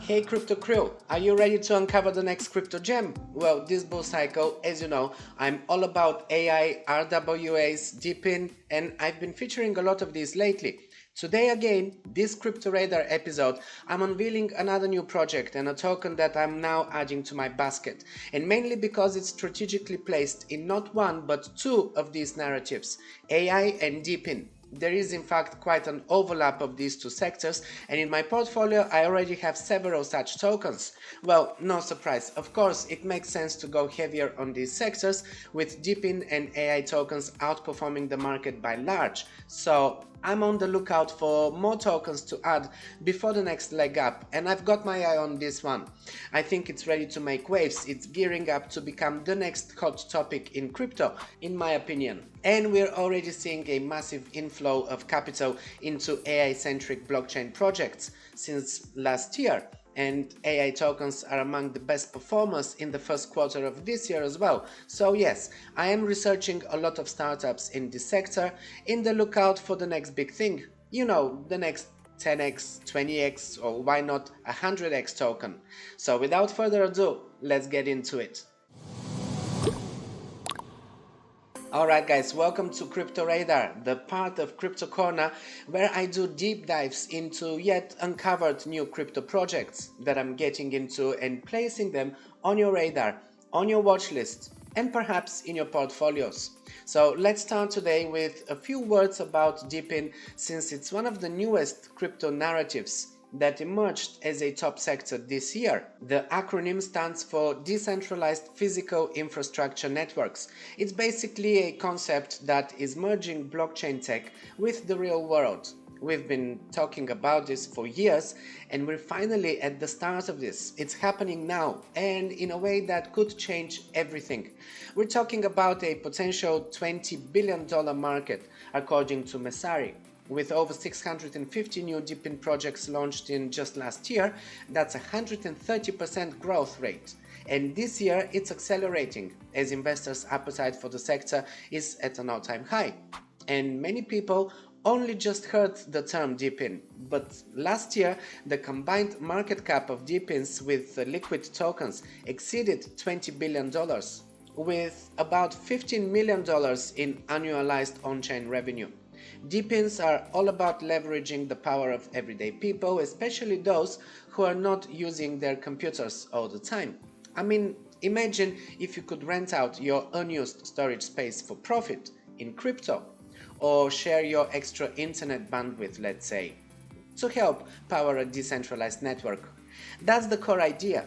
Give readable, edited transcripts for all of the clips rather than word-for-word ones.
Hey crypto crew, are you ready to uncover the next crypto gem? Well, this bull cycle, as you know, I'm all about AI, RWAs, DePIN, and I've been featuring a lot of these lately. Today again, this Crypto Radar episode, I'm unveiling another new project and a token that I'm now adding to my basket, and mainly because it's strategically placed in not one but two of these narratives, AI and DePIN. There is in fact quite an overlap of these two sectors, and in my portfolio I already have several such tokens. Well, no surprise, of course it makes sense to go heavier on these sectors, with DePIN and AI tokens outperforming the market by large, so I'm on the lookout for more tokens to add before the next leg up, and I've got my eye on this one. I think it's ready to make waves, it's gearing up to become the next hot topic in crypto, in my opinion. And we're already seeing a massive inflow of capital into AI-centric blockchain projects since last year. And AI tokens are among the best performers in the first quarter of this year as well. So yes, I am researching a lot of startups in this sector, in the lookout for the next big thing. You know, the next 10x, 20x, or why not 100x token. So without further ado, let's get into it. Alright guys, welcome to Crypto Radar, the part of Crypto Corner where I do deep dives into yet uncovered new crypto projects that I'm getting into and placing them on your radar, on your watch list, and perhaps in your portfolios. So let's start today with a few words about DePIN, since it's one of the newest crypto narratives that emerged as a top sector this year. The acronym stands for Decentralized Physical Infrastructure Networks. It's basically a concept that is merging blockchain tech with the real world. We've been talking about this for years, and we're finally at the start of this. It's happening now, and in a way that could change everything. We're talking about a potential $20 billion market, according to Messari. With over 650 new DePIN projects launched in just last year, that's a 130% growth rate. And this year it's accelerating, as investors' appetite for the sector is at an all-time high. And many people only just heard the term DePIN, but last year the combined market cap of DePINs with liquid tokens exceeded $20 billion, with about $15 million in annualized on-chain revenue. DePINs are all about leveraging the power of everyday people, especially those who are not using their computers all the time. I mean, imagine if you could rent out your unused storage space for profit in crypto, or share your extra internet bandwidth, let's say, to help power a decentralized network. That's the core idea.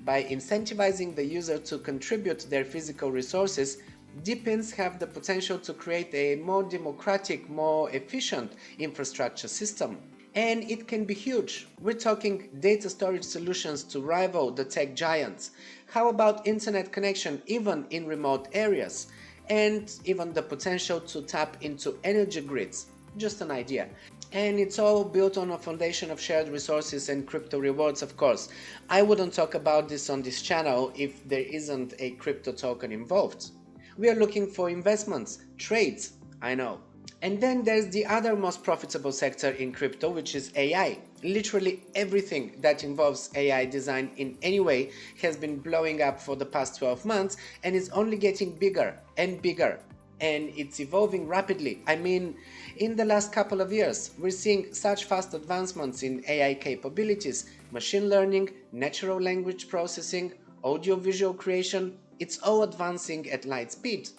By incentivizing the user to contribute their physical resources, DePINs have the potential to create a more democratic, more efficient infrastructure system. And it can be huge. We're talking data storage solutions to rival the tech giants. How about internet connection even in remote areas? And even the potential to tap into energy grids. Just an idea. And it's all built on a foundation of shared resources and crypto rewards, of course. I wouldn't talk about this on this channel if there isn't a crypto token involved. We are looking for investments, trades, I know. And then there's the other most profitable sector in crypto, which is AI. Literally everything that involves AI design in any way has been blowing up for the past 12 months and is only getting bigger and bigger. And it's evolving rapidly. I mean, in the last couple of years, we're seeing such fast advancements in AI capabilities, machine learning, natural language processing, audio-visual creation. It's all advancing at light speed.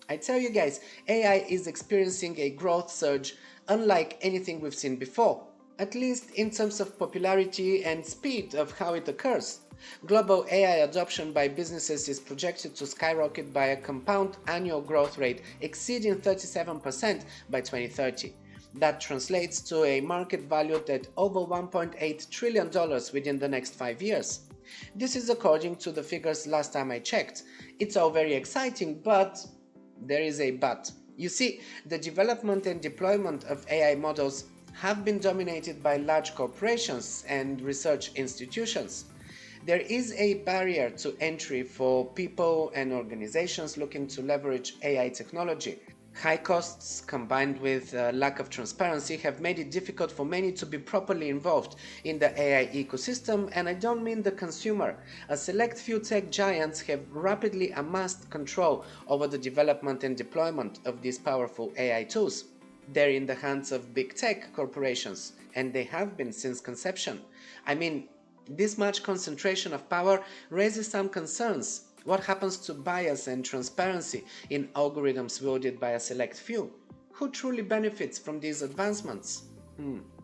I tell you guys, AI is experiencing a growth surge unlike anything we've seen before, at least in terms of popularity and speed of how it occurs. Global AI adoption by businesses is projected to skyrocket by a compound annual growth rate exceeding 37% by 2030. That translates to a market valued at over $1.8 trillion within the next 5 years. This is according to the figures last time I checked. It's all very exciting, but there is a but. You see, the development and deployment of AI models have been dominated by large corporations and research institutions. There is a barrier to entry for people and organizations looking to leverage AI technology. High costs combined with lack of transparency have made it difficult for many to be properly involved in the AI ecosystem, and I don't mean the consumer. A select few tech giants have rapidly amassed control over the development and deployment of these powerful AI tools. They're in the hands of big tech corporations, and they have been since conception. I mean, this much concentration of power raises some concerns. What happens to bias and transparency in algorithms wielded by a select few? Who truly benefits from these advancements?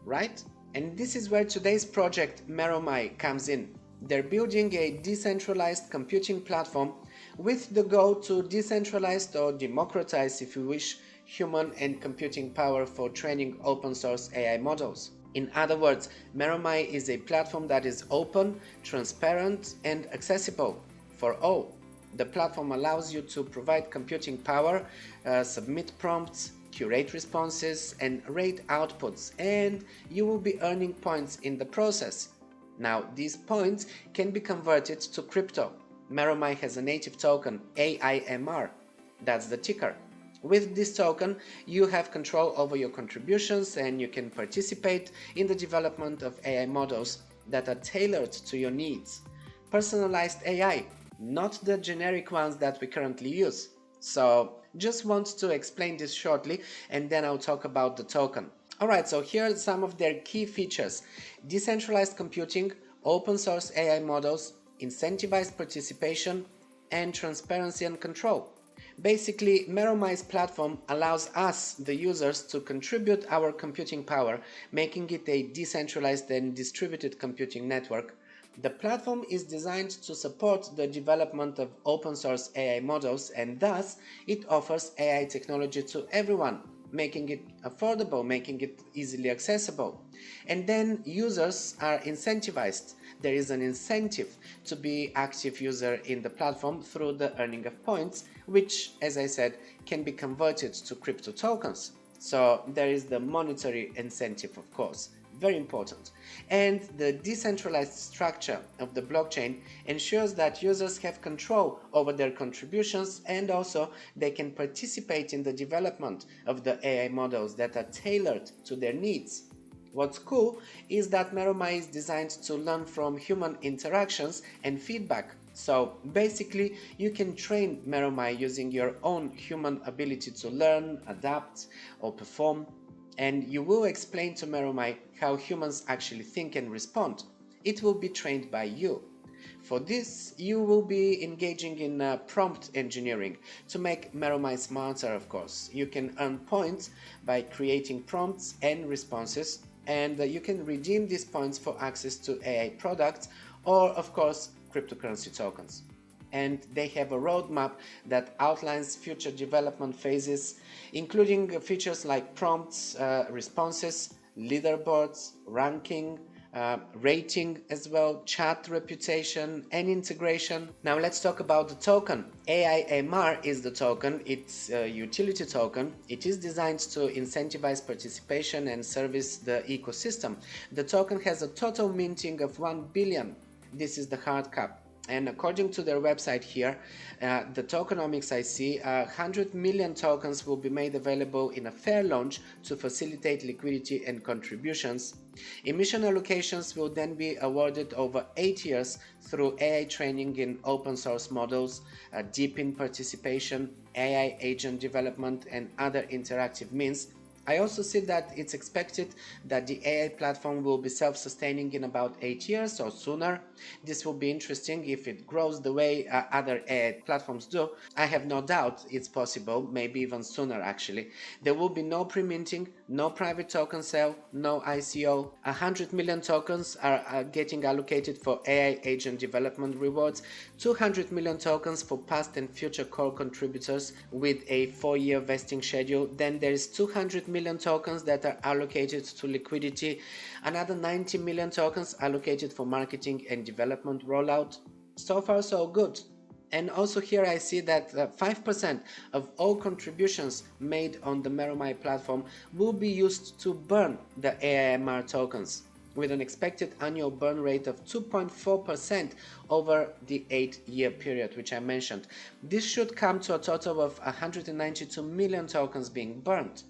Right? And this is where today's project Maruma comes in. They're building a decentralized computing platform with the goal to decentralize or democratize, if you wish, human and computing power for training open source AI models. In other words, Maruma is a platform that is open, transparent, and accessible for all. The platform allows you to provide computing power, submit prompts, curate responses, and rate outputs, and you will be earning points in the process. Now, these points can be converted to crypto. Maruma has a native token, AIMR. That's the ticker. With this token, you have control over your contributions and you can participate in the development of AI models that are tailored to your needs. Personalized AI, not the generic ones that we currently use. So just want to explain this shortly and then I'll talk about the token. Alright, so here are some of their key features. Decentralized computing, open source AI models, incentivized participation, and transparency and control. Basically, Maruma's platform allows us, the users, to contribute our computing power, making it a decentralized and distributed computing network. The platform is designed to support the development of open source AI models, and thus it offers AI technology to everyone, making it affordable, making it easily accessible. And then users are incentivized. There is an incentive to be active user in the platform through the earning of points, which, as I said, can be converted to crypto tokens. So there is the monetary incentive, of course, very important. And the decentralized structure of the blockchain ensures that users have control over their contributions and also they can participate in the development of the AI models that are tailored to their needs. What's cool is that Maruma is designed to learn from human interactions and feedback. So basically, you can train Maruma using your own human ability to learn, adapt, or perform, and you will explain to Maruma how humans actually think and respond. It will be trained by you. For this, you will be engaging in prompt engineering to make Maruma smarter, of course. You can earn points by creating prompts and responses, and you can redeem these points for access to AI products or, of course, cryptocurrency tokens. And they have a roadmap that outlines future development phases, including features like prompts, responses, leaderboards, ranking, rating as well, chat reputation, and integration. Now let's talk about the token. AIMR is the token. It's a utility token. It is designed to incentivize participation and service the ecosystem. The token has a total minting of 1 billion. This is the hard cap. And according to their website here, the Tokenomics I see, 100 million tokens will be made available in a fair launch to facilitate liquidity and contributions. Emission allocations will then be awarded over 8 years through AI training in open source models, DePIN participation, AI agent development, and other interactive means. I also see that it's expected that the AI platform will be self-sustaining in about 8 years or sooner. This will be interesting if it grows the way other AI platforms do. I have no doubt it's possible, maybe even sooner actually. There will be no pre-minting, no private token sale, no ICO. 100 million tokens are getting allocated for AI agent development rewards, 200 million tokens for past and future core contributors with a 4-year vesting schedule. Then there is 200 million tokens that are allocated to liquidity, another 90 million tokens allocated for marketing and development rollout. So far so good. And also here I see that 5% of all contributions made on the Maruma platform will be used to burn the AIMR tokens. with an expected annual burn rate of 2.4% over the 8-year period, which I mentioned. This should come to a total of 192 million tokens being burned.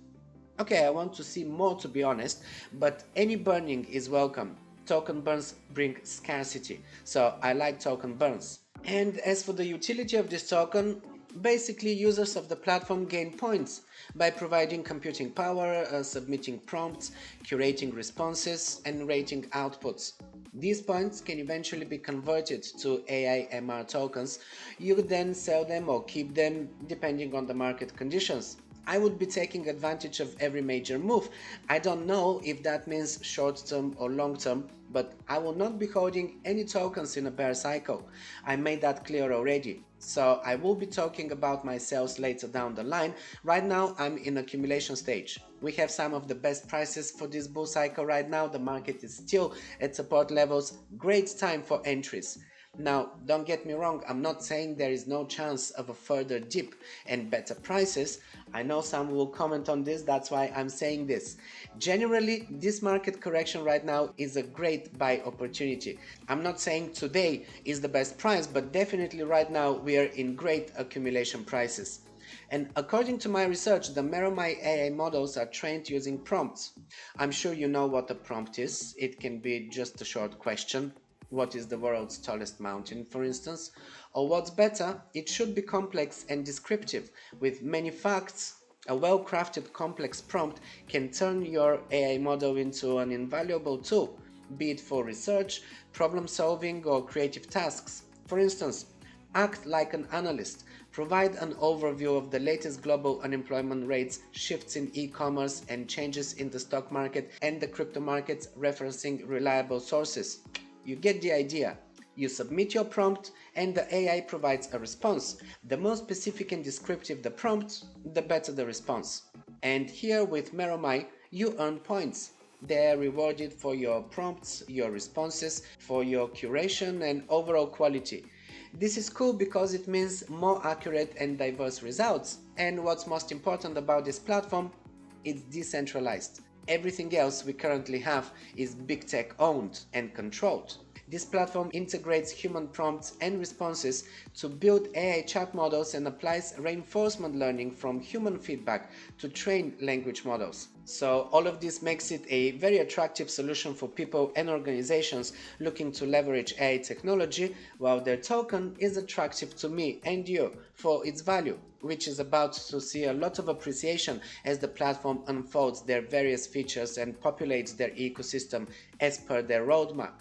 Okay, I want to see more, to be honest, but any burning is welcome. Token burns bring scarcity, so I like token burns. And as for the utility of this token, basically users of the platform gain points by providing computing power, submitting prompts, curating responses, and rating outputs. These points can eventually be converted to AIMR tokens. You could then sell them or keep them depending on the market conditions. I would be taking advantage of every major move. I don't know if that means short term or long term, but I will not be holding any tokens in a bear cycle. I made that clear already. So I will be talking about my sales later down the line. Right now I'm in accumulation stage. We have some of the best prices for this bull cycle right now. The market is still at support levels. Great time for entries. Now, don't get me wrong, I'm not saying there is no chance of a further dip and better prices. I know some will comment on this, that's why I'm saying this. Generally, this market correction right now is a great buy opportunity. I'm not saying today is the best price, but definitely right now we are in great accumulation prices. And according to my research, the Maruma AI models are trained using prompts. I'm sure you know what a prompt is. It can be just a short question. What is the world's tallest mountain, for instance? Or what's better, it should be complex and descriptive, with many facts. A well-crafted complex prompt can turn your AI model into an invaluable tool, be it for research, problem solving, or creative tasks. For instance, act like an analyst. Provide an overview of the latest global unemployment rates, shifts in e-commerce, and changes in the stock market and the crypto markets, referencing reliable sources. You get the idea. You submit your prompt and the AI provides a response. The more specific and descriptive the prompt, the better the response. And here with Maruma, you earn points. They are rewarded for your prompts, your responses, for your curation and overall quality. This is cool because it means more accurate and diverse results. And what's most important about this platform, it's decentralized. Everything else we currently have is big tech owned and controlled. This platform integrates human prompts and responses to build AI chat models and applies reinforcement learning from human feedback to train language models. So all of this makes it a very attractive solution for people and organizations looking to leverage AI technology, while their token is attractive to me and you for its value, which is about to see a lot of appreciation as the platform unfolds their various features and populates their ecosystem as per their roadmap.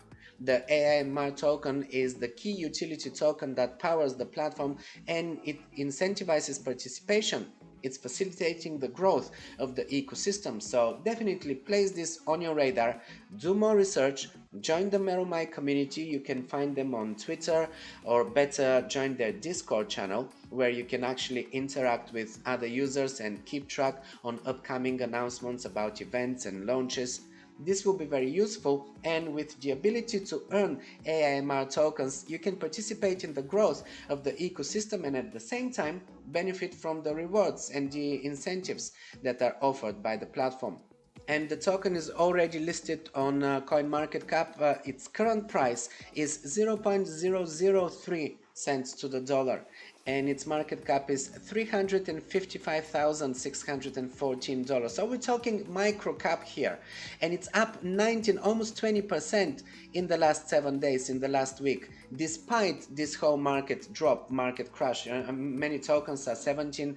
The AIMR token is the key utility token that powers the platform and it incentivizes participation. It's facilitating the growth of the ecosystem, so definitely place this on your radar, do more research, join the Maruma community. You can find them on Twitter, or better, join their Discord channel where you can actually interact with other users and keep track on upcoming announcements about events and launches. This will be very useful, and with the ability to earn AIMR tokens, you can participate in the growth of the ecosystem and at the same time benefit from the rewards and the incentives that are offered by the platform. And the token is already listed on CoinMarketCap. Its current price is 0.003 cents to the dollar, and its market cap is $355,614. So we're talking micro cap here, and it's up 19, almost 20% in the last 7 days, in the last week, despite this whole market drop, market crash. Many tokens are 17,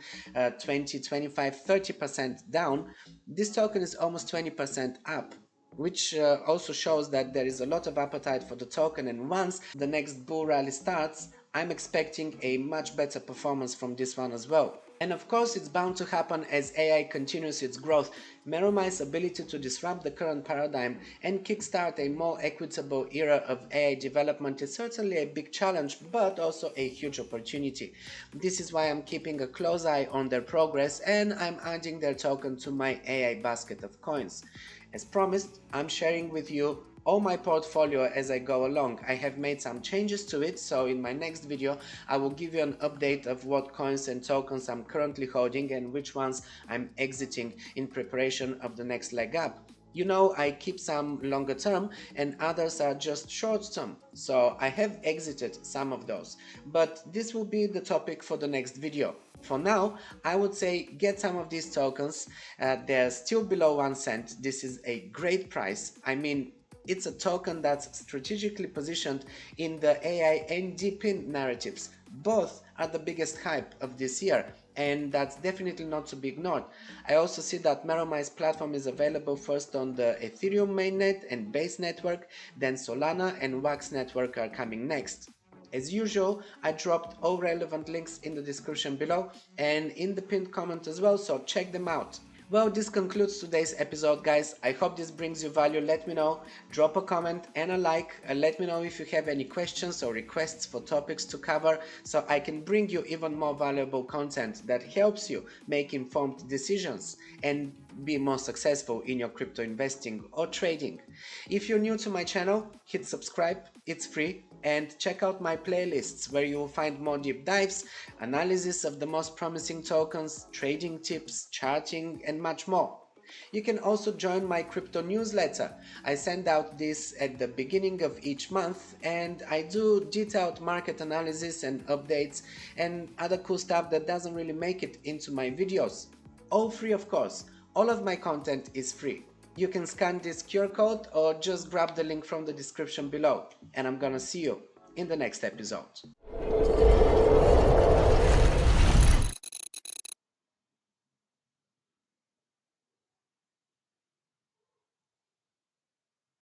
20, 25, 30% down. This token is almost 20% up, which also shows that there is a lot of appetite for the token, and once the next bull rally starts, I'm expecting a much better performance from this one as well. And of course, it's bound to happen as AI continues its growth. Maruma's ability to disrupt the current paradigm and kickstart a more equitable era of AI development is certainly a big challenge, but also a huge opportunity. This is why I'm keeping a close eye on their progress, and I'm adding their token to my AI basket of coins. As promised, I'm sharing with you all my portfolio as I go along. I have made some changes to it, so in my next video I will give you an update of what coins and tokens I'm currently holding and which ones I'm exiting in preparation of the next leg up. You know, I keep some longer term and others are just short term, so I have exited some of those. But this will be the topic for the next video. For now, I would say get some of these tokens. They're still below 1 cent. This is a great price. I mean, it's a token that's strategically positioned in the AI and DePIN narratives. Both are the biggest hype of this year, and that's definitely not to be ignored. I also see that Maruma's platform is available first on the Ethereum mainnet and base network, then Solana and Wax network are coming next. As usual, I dropped all relevant links in the description below and in the pinned comment as well, so check them out. Well, this concludes today's episode, guys. I hope this brings you value. Let me know. Drop a comment and a like. Let me know if you have any questions or requests for topics to cover so I can bring you even more valuable content that helps you make informed decisions and be more successful in your crypto investing or trading. If you're new to my channel, hit subscribe. It's free. And check out my playlists where you will find more deep dives, analysis of the most promising tokens, trading tips, charting, and much more. You can also join my crypto newsletter. I send out this at the beginning of each month and I do detailed market analysis and updates and other cool stuff that doesn't really make it into my videos. All free, of course. All of my content is free. You can scan this QR code or just grab the link from the description below. And I'm gonna see you in the next episode.